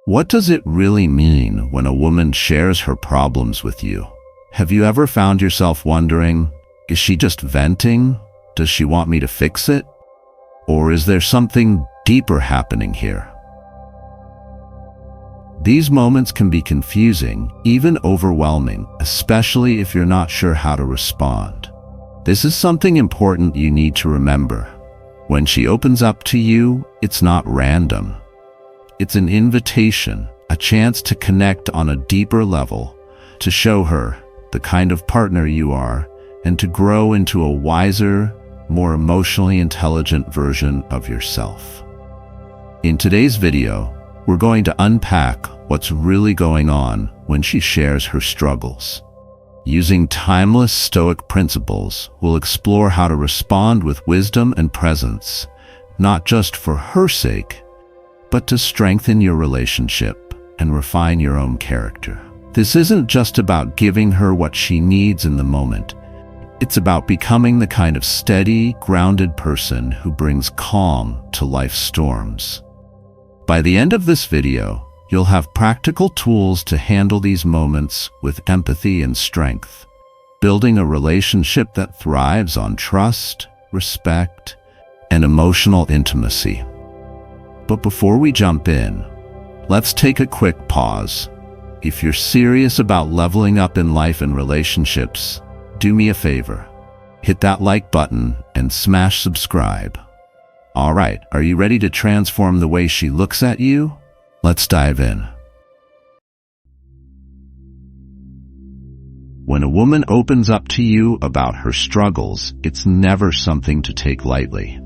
What does it really mean when a woman shares her problems with you? Have you ever found yourself wondering, is she just venting? Does she want me to fix it? Or is there something deeper happening here? These moments can be confusing, even overwhelming, especially if you're not sure how to respond. This is something important you need to remember. When she opens up to you, it's not random. It's an invitation, a chance to connect on a deeper level, to show her the kind of partner you are, and to grow into a wiser, more emotionally intelligent version of yourself. In today's video, we're going to unpack what's really going on when she shares her struggles. Using timeless Stoic principles, we'll explore how to respond with wisdom and presence, not just for her sake, but to strengthen your relationship and refine your own character. This isn't just about giving her what she needs in the moment. It's about becoming the kind of steady, grounded person who brings calm to life's storms. By the end of this video, you'll have practical tools to handle these moments with empathy and strength, building a relationship that thrives on trust, respect, and emotional intimacy. But before we jump in, let's take a quick pause. If you're serious about leveling up in life and relationships, do me a favor. Hit that like button and smash subscribe. All right, are you ready to transform the way she looks at you? Let's dive in. When a woman opens up to you about her struggles, it's never something to take lightly.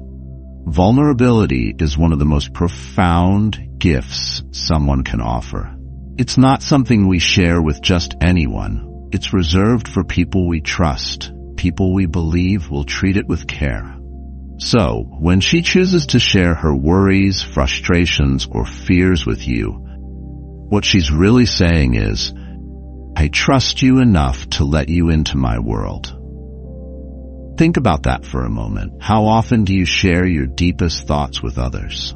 Vulnerability is one of the most profound gifts someone can offer. It's not something we share with just anyone. It's reserved for people we trust, people we believe will treat it with care. So, when she chooses to share her worries, frustrations, or fears with you, what she's really saying is, I trust you enough to let you into my world. Think about that for a moment. How often do you share your deepest thoughts with others?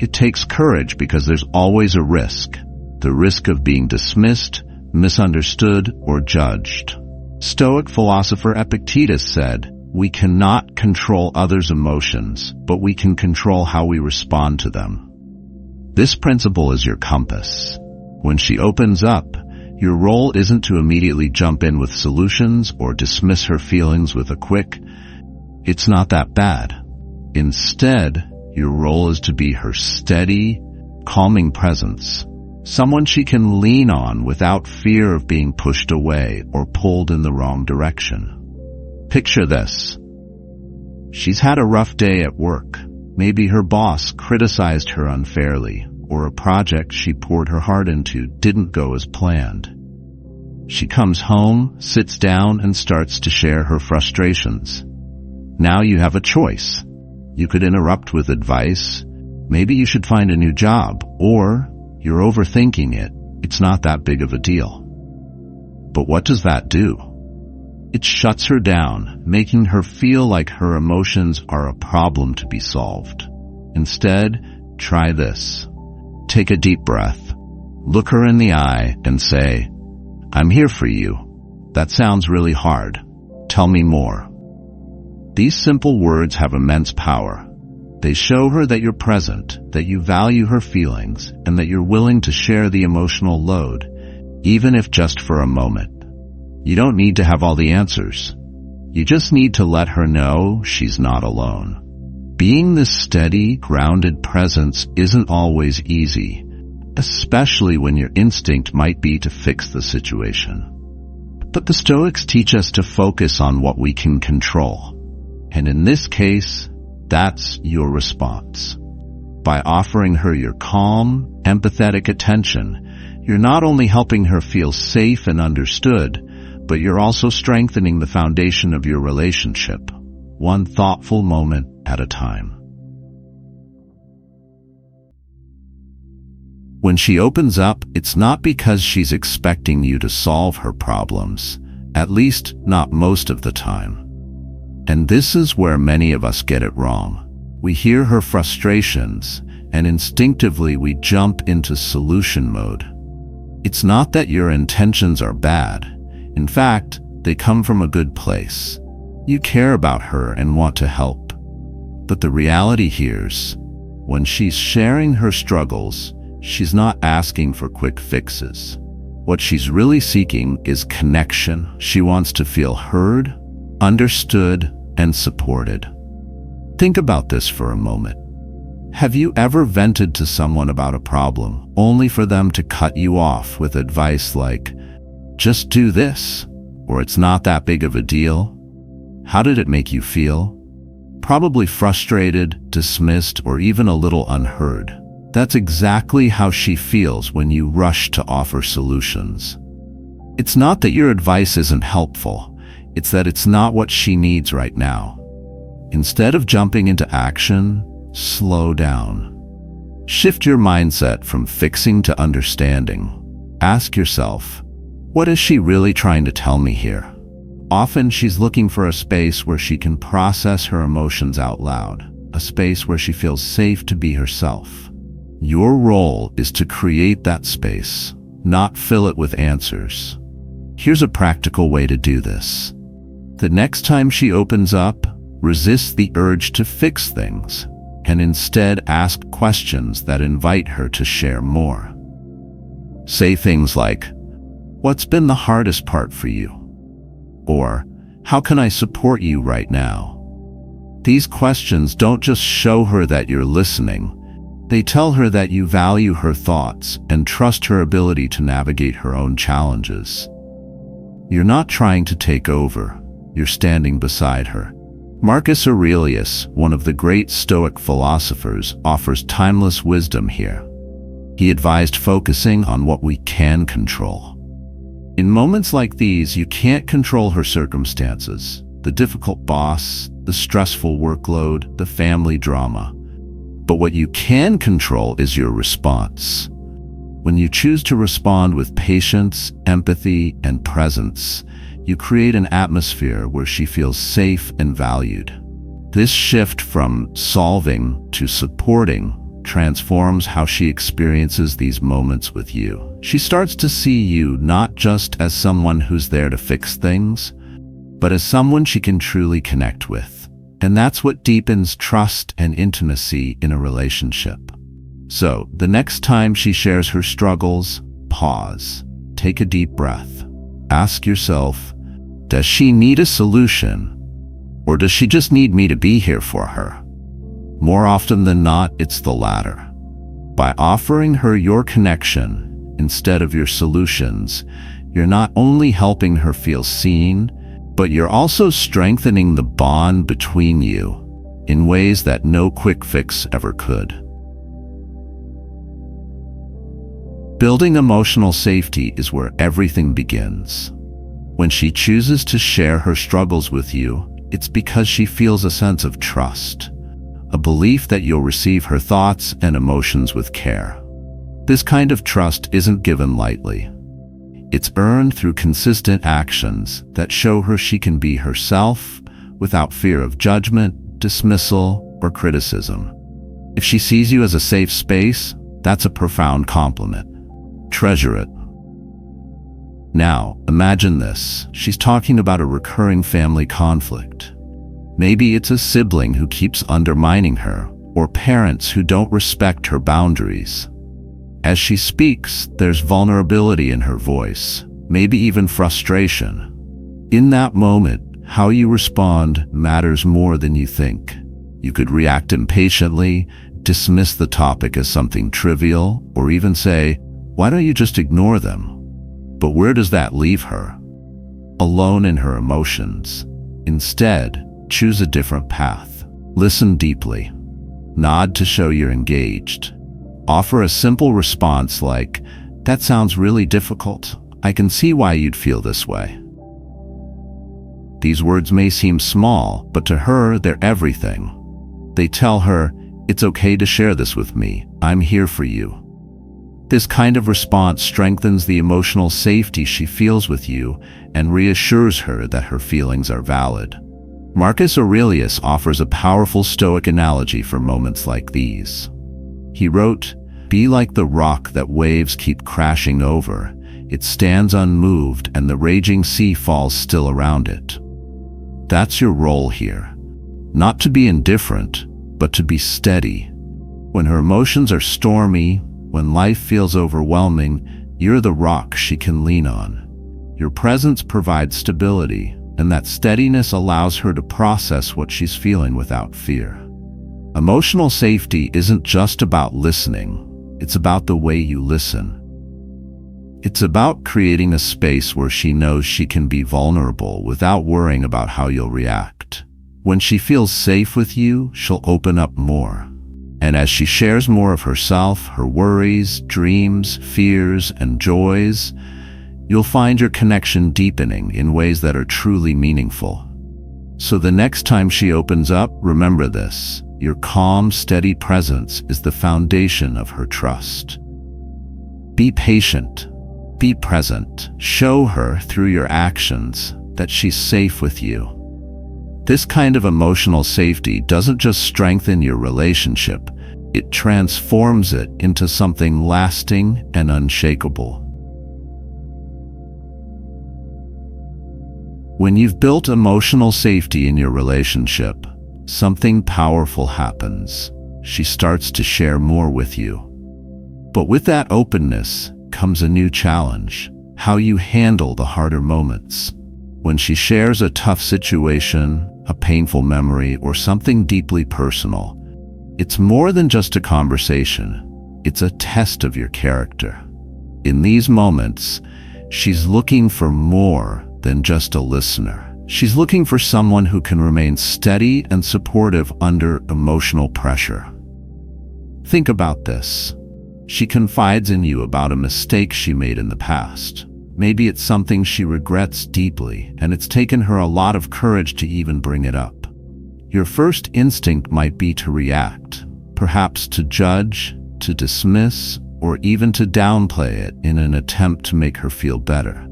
It takes courage because there's always a risk. The risk of being dismissed, misunderstood, or judged. Stoic philosopher Epictetus said, we cannot control others' emotions, but we can control how we respond to them. This principle is your compass. When she opens up, your role isn't to immediately jump in with solutions or dismiss her feelings with a quick, it's not that bad. Instead, your role is to be her steady, calming presence, someone she can lean on without fear of being pushed away or pulled in the wrong direction. Picture this. She's had a rough day at work. Maybe her boss criticized her unfairly, or a project she poured her heart into didn't go as planned. She comes home, sits down, and starts to share her frustrations. Now you have a choice. You could interrupt with advice. Maybe you should find a new job, or you're overthinking it. It's not that big of a deal. But what does that do? It shuts her down, making her feel like her emotions are a problem to be solved. Instead, try this. Take a deep breath. Look her in the eye and say, I'm here for you. That sounds really hard. Tell me more. These simple words have immense power. They show her that you're present, that you value her feelings, and that you're willing to share the emotional load, even if just for a moment. You don't need to have all the answers. You just need to let her know she's not alone. Being this steady, grounded presence isn't always easy, especially when your instinct might be to fix the situation. But the Stoics teach us to focus on what we can control. And in this case, that's your response. By offering her your calm, empathetic attention, you're not only helping her feel safe and understood, but you're also strengthening the foundation of your relationship, one thoughtful moment at a time. When she opens up, it's not because she's expecting you to solve her problems, at least not most of the time. And this is where many of us get it wrong. We hear her frustrations, and instinctively we jump into solution mode. It's not that your intentions are bad. In fact, they come from a good place. You care about her and want to help. But the reality here's, when she's sharing her struggles, she's not asking for quick fixes. What she's really seeking is connection. She wants to feel heard, understood, and supported. Think about this for a moment. Have you ever vented to someone about a problem, only for them to cut you off with advice like, "Just do this," or "It's not that big of a deal"? How did it make you feel? Probably frustrated, dismissed, or even a little unheard. That's exactly how she feels when you rush to offer solutions. It's not that your advice isn't helpful, it's that it's not what she needs right now. Instead of jumping into action, slow down. Shift your mindset from fixing to understanding. Ask yourself, what is she really trying to tell me here? Often she's looking for a space where she can process her emotions out loud, a space where she feels safe to be herself. Your role is to create that space, not fill it with answers. Here's a practical way to do this. The next time she opens up, resist the urge to fix things, and instead ask questions that invite her to share more. Say things like, "What's been the hardest part for you?" Or, "How can I support you right now?" These questions don't just show her that you're listening, they tell her that you value her thoughts and trust her ability to navigate her own challenges. You're not trying to take over, you're standing beside her. Marcus Aurelius, one of the great Stoic philosophers, offers timeless wisdom here. He advised focusing on what we can control. In moments like these, you can't control her circumstances, the difficult boss, the stressful workload, the family drama. But what you can control is your response. When you choose to respond with patience, empathy, and presence, you create an atmosphere where she feels safe and valued. This shift from solving to supporting transforms how she experiences these moments with you. She starts to see you not just as someone who's there to fix things, but as someone she can truly connect with. And that's what deepens trust and intimacy in a relationship. So, the next time she shares her struggles, pause, take a deep breath. Ask yourself, does she need a solution, or does she just need me to be here for her? More often than not, it's the latter. By offering her your connection instead of your solutions, you're not only helping her feel seen, but you're also strengthening the bond between you in ways that no quick fix ever could. Building emotional safety is where everything begins. When she chooses to share her struggles with you, it's because she feels a sense of trust, a belief that you'll receive her thoughts and emotions with care. This kind of trust isn't given lightly. It's earned through consistent actions that show her she can be herself without fear of judgment, dismissal, or criticism. If she sees you as a safe space, that's a profound compliment. Treasure it. Now, imagine this. She's talking about a recurring family conflict. Maybe it's a sibling who keeps undermining her, or parents who don't respect her boundaries. As she speaks, there's vulnerability in her voice, maybe even frustration. In that moment, how you respond matters more than you think. You could react impatiently, dismiss the topic as something trivial, or even say, "Why don't you just ignore them?" But where does that leave her? Alone in her emotions. Instead, choose a different path. Listen deeply. Nod to show you're engaged. Offer a simple response like, "That sounds really difficult. I can see why you'd feel this way." These words may seem small, but to her, they're everything. They tell her, "It's okay to share this with me. I'm here for you." This kind of response strengthens the emotional safety she feels with you and reassures her that her feelings are valid. Marcus Aurelius offers a powerful Stoic analogy for moments like these. He wrote, "Be like the rock that waves keep crashing over. It stands unmoved and the raging sea falls still around it." That's your role here. Not to be indifferent, but to be steady. When her emotions are stormy, when life feels overwhelming, you're the rock she can lean on. Your presence provides stability, and that steadiness allows her to process what she's feeling without fear. Emotional safety isn't just about listening, it's about the way you listen. It's about creating a space where she knows she can be vulnerable without worrying about how you'll react. When she feels safe with you, she'll open up more. And as she shares more of herself, her worries, dreams, fears, and joys, you'll find your connection deepening in ways that are truly meaningful. So the next time she opens up, remember this: your calm, steady presence is the foundation of her trust. Be patient. Be present. Show her through your actions that she's safe with you. This kind of emotional safety doesn't just strengthen your relationship, it transforms it into something lasting and unshakable. When you've built emotional safety in your relationship, something powerful happens. She starts to share more with you. But with that openness comes a new challenge: how you handle the harder moments. When she shares a tough situation, a painful memory, or something deeply personal, it's more than just a conversation. It's a test of your character. In these moments, she's looking for more than just a listener. She's looking for someone who can remain steady and supportive under emotional pressure. Think about this. She confides in you about a mistake she made in the past. Maybe it's something she regrets deeply, and it's taken her a lot of courage to even bring it up. Your first instinct might be to react, perhaps to judge, to dismiss, or even to downplay it in an attempt to make her feel better.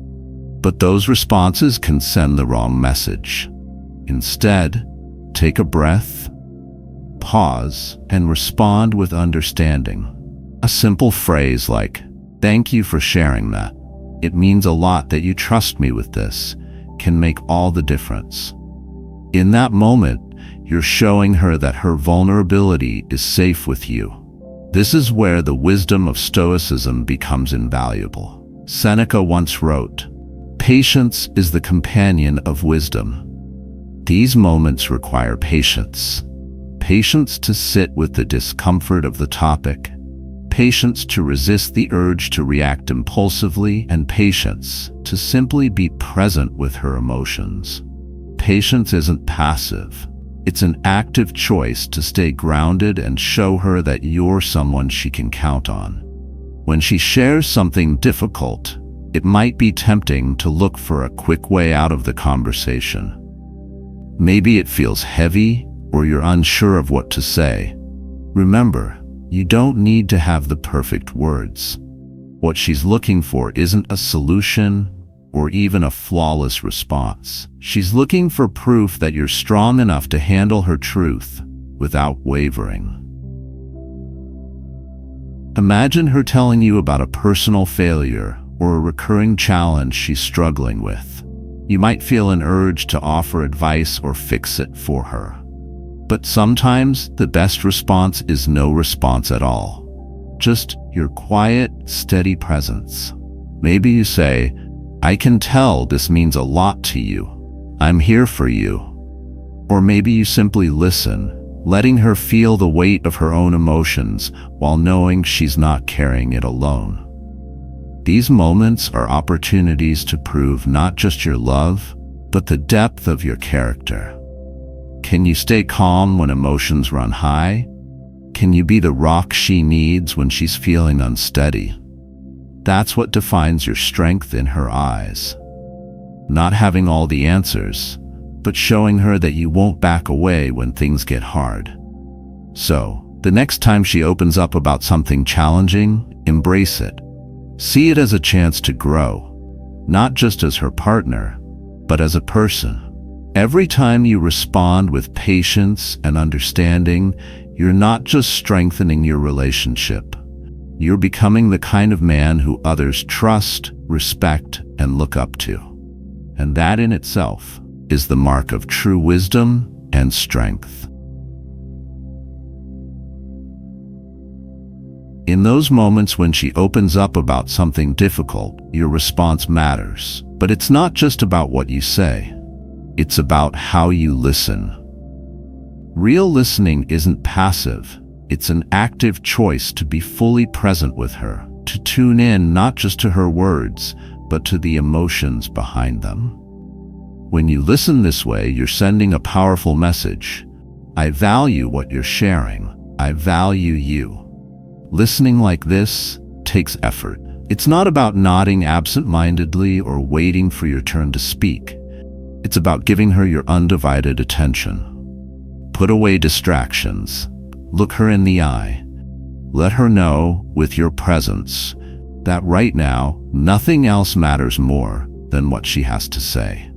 But those responses can send the wrong message. Instead, take a breath, pause, and respond with understanding. A simple phrase like, "Thank you for sharing that. It means a lot that you trust me with this," can make all the difference. In that moment, you're showing her that her vulnerability is safe with you. This is where the wisdom of Stoicism becomes invaluable. Seneca once wrote, "Patience is the companion of wisdom." These moments require patience. Patience to sit with the discomfort of the topic, patience to resist the urge to react impulsively, and patience to simply be present with her emotions. Patience isn't passive. It's an active choice to stay grounded and show her that you're someone she can count on. When she shares something difficult, it might be tempting to look for a quick way out of the conversation. Maybe it feels heavy, or you're unsure of what to say. Remember, you don't need to have the perfect words. What she's looking for isn't a solution or even a flawless response. She's looking for proof that you're strong enough to handle her truth without wavering. Imagine her telling you about a personal failure or a recurring challenge she's struggling with. You might feel an urge to offer advice or fix it for her. But sometimes the best response is no response at all. Just your quiet, steady presence. Maybe you say, "I can tell this means a lot to you. I'm here for you." Or maybe you simply listen, letting her feel the weight of her own emotions while knowing she's not carrying it alone. These moments are opportunities to prove not just your love, but the depth of your character. Can you stay calm when emotions run high? Can you be the rock she needs when she's feeling unsteady? That's what defines your strength in her eyes. Not having all the answers, but showing her that you won't back away when things get hard. So, the next time she opens up about something challenging, embrace it. See it as a chance to grow, not just as her partner, but as a person. Every time you respond with patience and understanding, you're not just strengthening your relationship. You're becoming the kind of man who others trust, respect, and look up to. And that in itself is the mark of true wisdom and strength. In those moments when she opens up about something difficult, your response matters. But it's not just about what you say. It's about how you listen. Real listening isn't passive. It's an active choice to be fully present with her, to tune in not just to her words, but to the emotions behind them. When you listen this way, you're sending a powerful message. I value what you're sharing. I value you. Listening like this takes effort. It's not about nodding absent-mindedly or waiting for your turn to speak. It's about giving her your undivided attention. Put away distractions. Look her in the eye. Let her know, with your presence, that right now, nothing else matters more than what she has to say.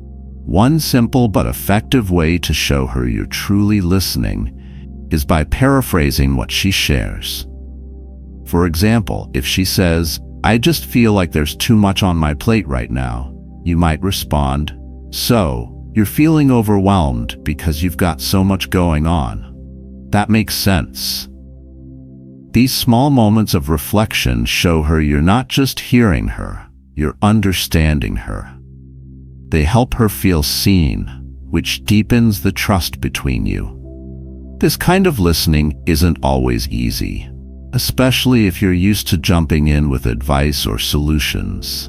One simple but effective way to show her you're truly listening is by paraphrasing what she shares. For example, if she says, "I just feel like there's too much on my plate right now," you might respond, "So, you're feeling overwhelmed because you've got so much going on. That makes sense." These small moments of reflection show her you're not just hearing her, you're understanding her. They help her feel seen, which deepens the trust between you. This kind of listening isn't always easy, especially if you're used to jumping in with advice or solutions.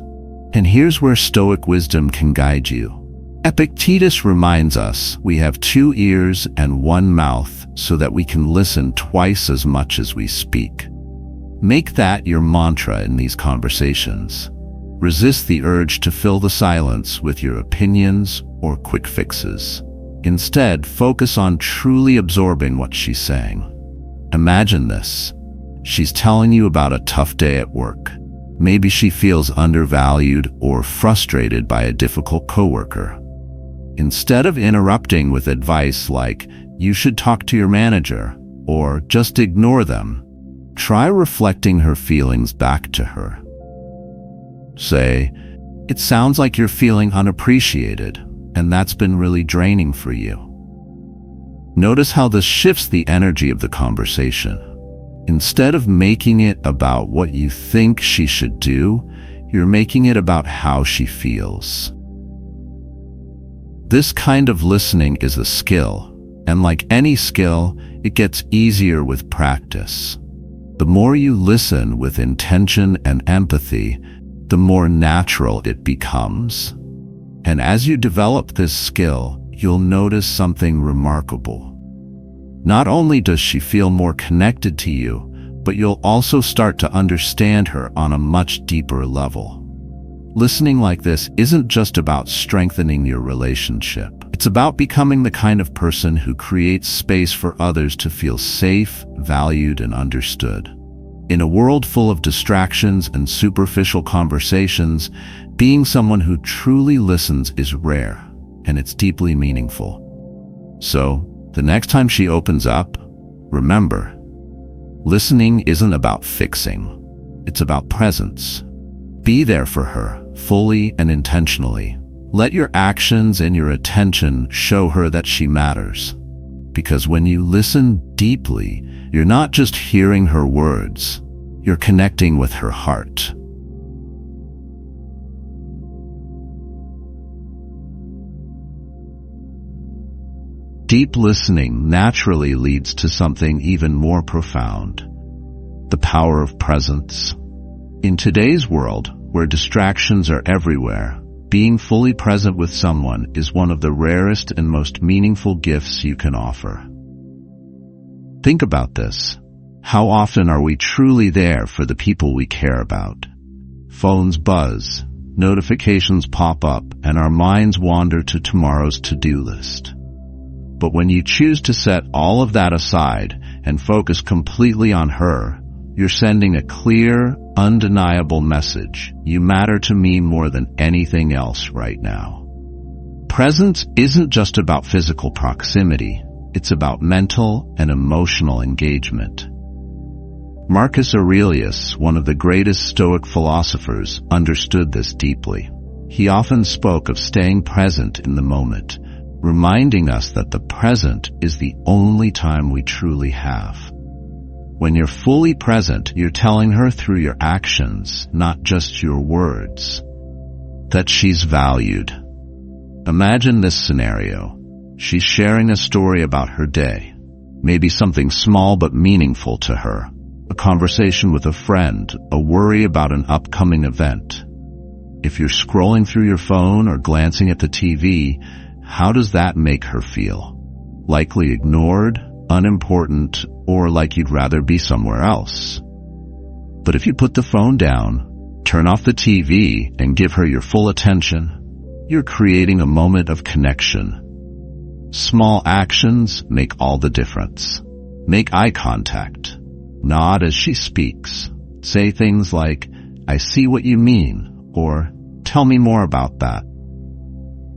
And here's where Stoic wisdom can guide you. Epictetus reminds us we have 2 ears and 1 mouth so that we can listen twice as much as we speak. Make that your mantra in these conversations. Resist the urge to fill the silence with your opinions or quick fixes. Instead, focus on truly absorbing what she's saying. Imagine this. She's telling you about a tough day at work. Maybe she feels undervalued or frustrated by a difficult coworker. Instead of interrupting with advice like, "You should talk to your manager," or "just ignore them," try reflecting her feelings back to her. Say, "It sounds like you're feeling unappreciated, and that's been really draining for you." Notice how this shifts the energy of the conversation. Instead of making it about what you think she should do, you're making it about how she feels. This kind of listening is a skill, and like any skill, it gets easier with practice. The more you listen with intention and empathy, the more natural it becomes. And as you develop this skill, you'll notice something remarkable. Not only does she feel more connected to you, but you'll also start to understand her on a much deeper level. Listening like this isn't just about strengthening your relationship. It's about becoming the kind of person who creates space for others to feel safe, valued, and understood. In a world full of distractions and superficial conversations, being someone who truly listens is rare, and it's deeply meaningful. So, the next time she opens up, remember, listening isn't about fixing. It's about presence. Be there for her, fully and intentionally. Let your actions and your attention show her that she matters. Because when you listen deeply, you're not just hearing her words, you're connecting with her heart. Deep listening naturally leads to something even more profound: the power of presence. In today's world, where distractions are everywhere, being fully present with someone is one of the rarest and most meaningful gifts you can offer. Think about this. How often are we truly there for the people we care about? Phones buzz, notifications pop up, and our minds wander to tomorrow's to-do list. But when you choose to set all of that aside and focus completely on her, you're sending a clear, undeniable message. You matter to me more than anything else right now. Presence isn't just about physical proximity. It's about mental and emotional engagement. Marcus Aurelius, one of the greatest Stoic philosophers, understood this deeply. He often spoke of staying present in the moment, reminding us that the present is the only time we truly have. When you're fully present, you're telling her through your actions, not just your words, that she's valued. Imagine this scenario. She's sharing a story about her day, maybe something small but meaningful to her, a conversation with a friend, a worry about an upcoming event. If you're scrolling through your phone or glancing at the TV, how does that make her feel? Likely ignored, unimportant, or like you'd rather be somewhere else. But if you put the phone down, turn off the TV, and give her your full attention, you're creating a moment of connection. Small actions make all the difference. Make eye contact. Nod as she speaks. Say things like, "I see what you mean," or "Tell me more about that."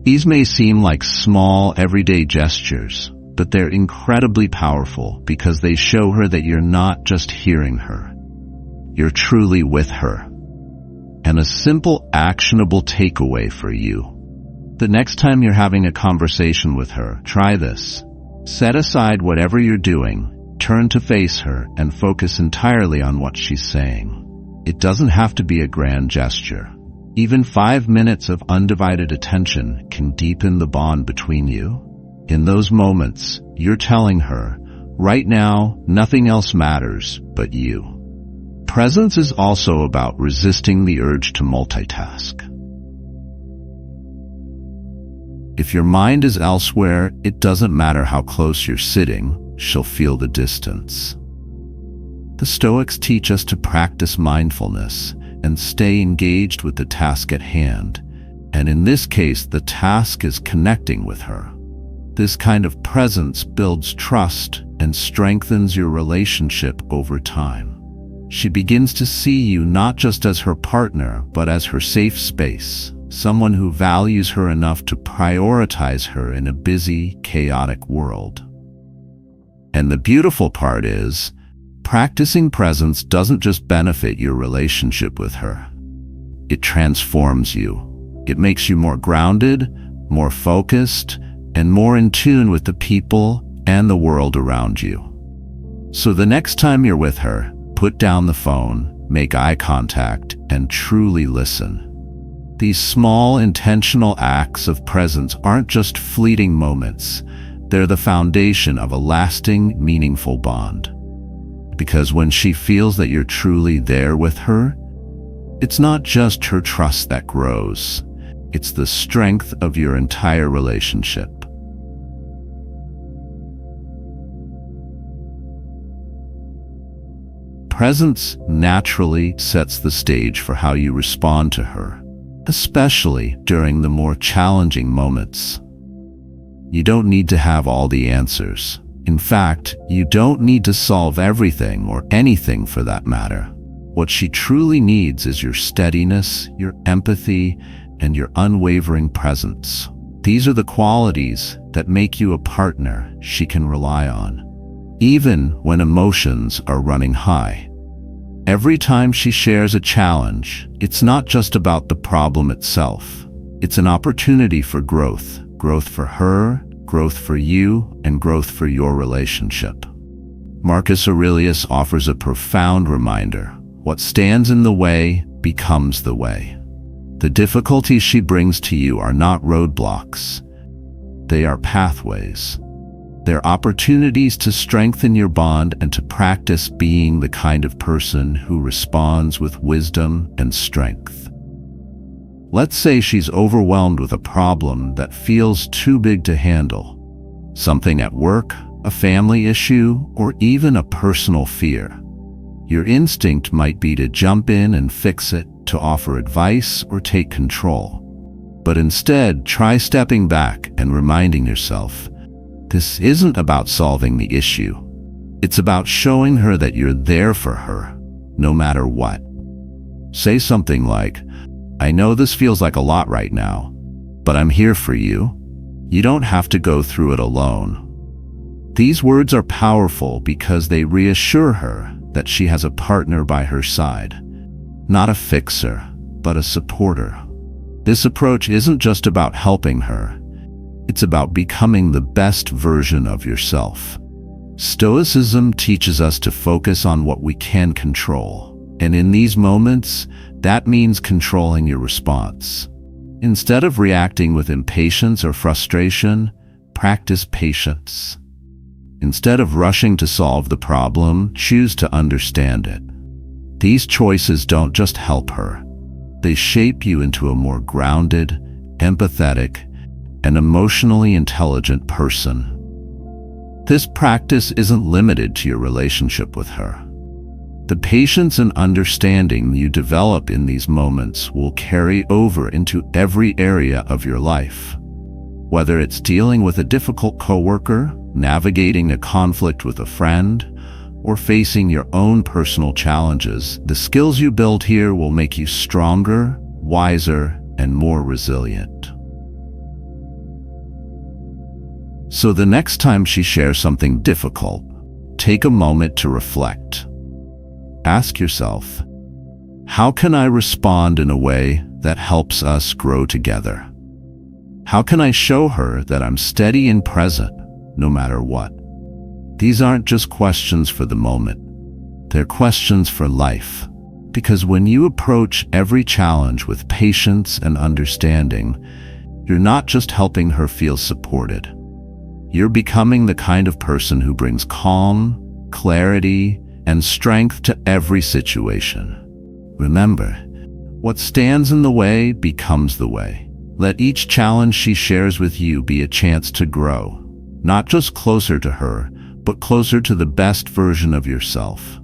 These may seem like small, everyday gestures, but they're incredibly powerful because they show her that you're not just hearing her. You're truly with her. And a simple, actionable takeaway for you. The next time you're having a conversation with her, try this. Set aside whatever you're doing, turn to face her, and focus entirely on what she's saying. It doesn't have to be a grand gesture. Even 5 minutes of undivided attention can deepen the bond between you. In those moments, you're telling her, right now, nothing else matters but you. Presence is also about resisting the urge to multitask. If your mind is elsewhere, it doesn't matter how close you're sitting, she'll feel the distance. The Stoics teach us to practice mindfulness and stay engaged with the task at hand, and in this case, the task is connecting with her. This kind of presence builds trust and strengthens your relationship over time. She begins to see you not just as her partner, but as her safe space, someone who values her enough to prioritize her in a busy, chaotic world. And the beautiful part is, practicing presence doesn't just benefit your relationship with her. It transforms you. It makes you more grounded, more focused, and more in tune with the people and the world around you. So the next time you're with her, put down the phone, make eye contact, and truly listen. These small, intentional acts of presence aren't just fleeting moments. They're the foundation of a lasting, meaningful bond. Because when she feels that you're truly there with her, it's not just her trust that grows. It's the strength of your entire relationship. Presence naturally sets the stage for how you respond to her, especially during the more challenging moments. You don't need to have all the answers. In fact, you don't need to solve everything or anything for that matter. What she truly needs is your steadiness, your empathy, and your unwavering presence. These are the qualities that make you a partner she can rely on, even when emotions are running high. Every time she shares a challenge, it's not just about the problem itself. It's an opportunity for growth. Growth for her, growth for you, and growth for your relationship. Marcus Aurelius offers a profound reminder. What stands in the way becomes the way. The difficulties she brings to you are not roadblocks. They are pathways. They're opportunities to strengthen your bond and to practice being the kind of person who responds with wisdom and strength. Let's say she's overwhelmed with a problem that feels too big to handle. Something at work, a family issue, or even a personal fear. Your instinct might be to jump in and fix it, to offer advice or take control. But instead, try stepping back and reminding yourself, this isn't about solving the issue. It's about showing her that you're there for her, no matter what. Say something like, I know this feels like a lot right now, but I'm here for you. You don't have to go through it alone. These words are powerful because they reassure her that she has a partner by her side, not a fixer, but a supporter. This approach isn't just about helping her, it's about becoming the best version of yourself. Stoicism teaches us to focus on what we can control, and in these moments, that means controlling your response. Instead of reacting with impatience or frustration, practice patience. Instead of rushing to solve the problem, choose to understand it. These choices don't just help her. They shape you into a more grounded, empathetic, and emotionally intelligent person. This practice isn't limited to your relationship with her. The patience and understanding you develop in these moments will carry over into every area of your life. Whether it's dealing with a difficult coworker, navigating a conflict with a friend, or facing your own personal challenges, the skills you build here will make you stronger, wiser, and more resilient. So the next time she shares something difficult, take a moment to reflect. Ask yourself, how can I respond in a way that helps us grow together? How can I show her that I'm steady and present, no matter what? These aren't just questions for the moment. They're questions for life. Because when you approach every challenge with patience and understanding, you're not just helping her feel supported. You're becoming the kind of person who brings calm, clarity, and strength to every situation. Remember, what stands in the way becomes the way. Let each challenge she shares with you be a chance to grow, not just closer to her, but closer to the best version of yourself.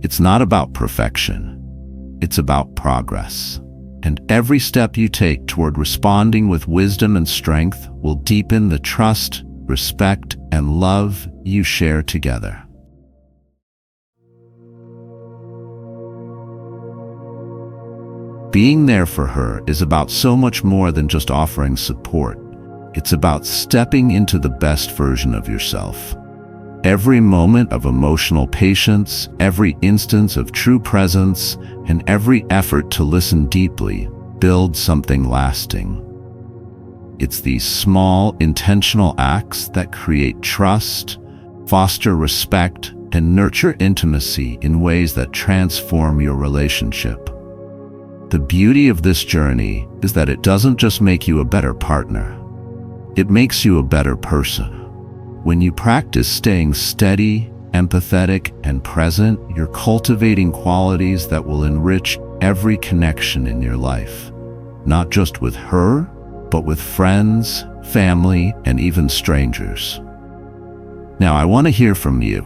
It's not about perfection. It's about progress. And every step you take toward responding with wisdom and strength will deepen the trust, respect, and love you share together. Being there for her is about so much more than just offering support. It's about stepping into the best version of yourself. Every moment of emotional patience, every instance of true presence, and every effort to listen deeply builds something lasting. It's these small, intentional acts that create trust, foster respect, and nurture intimacy in ways that transform your relationship. The beauty of this journey is that it doesn't just make you a better partner. It makes you a better person. When you practice staying steady, empathetic, and present, you're cultivating qualities that will enrich every connection in your life. Not just with her, but with friends, family, and even strangers. Now, I want to hear from you.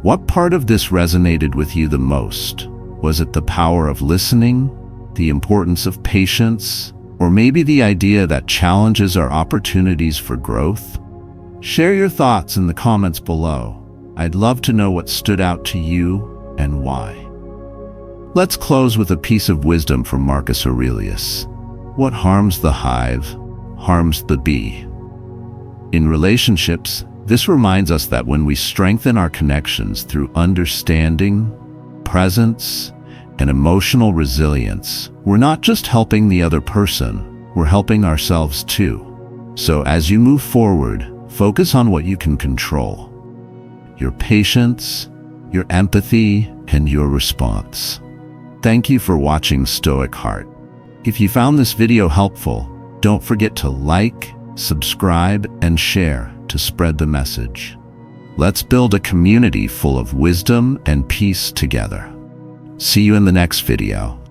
What part of this resonated with you the most? Was it the power of listening, the importance of patience, or maybe the idea that challenges are opportunities for growth? Share your thoughts in the comments below. I'd love to know what stood out to you and why. Let's close with a piece of wisdom from Marcus Aurelius. What harms the hive, harms the bee. In relationships, this reminds us that when we strengthen our connections through understanding, presence, and emotional resilience, we're not just helping the other person, we're helping ourselves too. So as you move forward, focus on what you can control. Your patience, your empathy, and your response. Thank you for watching Stoic Heart. If you found this video helpful, don't forget to like, subscribe, and share to spread the message. Let's build a community full of wisdom and peace together. See you in the next video.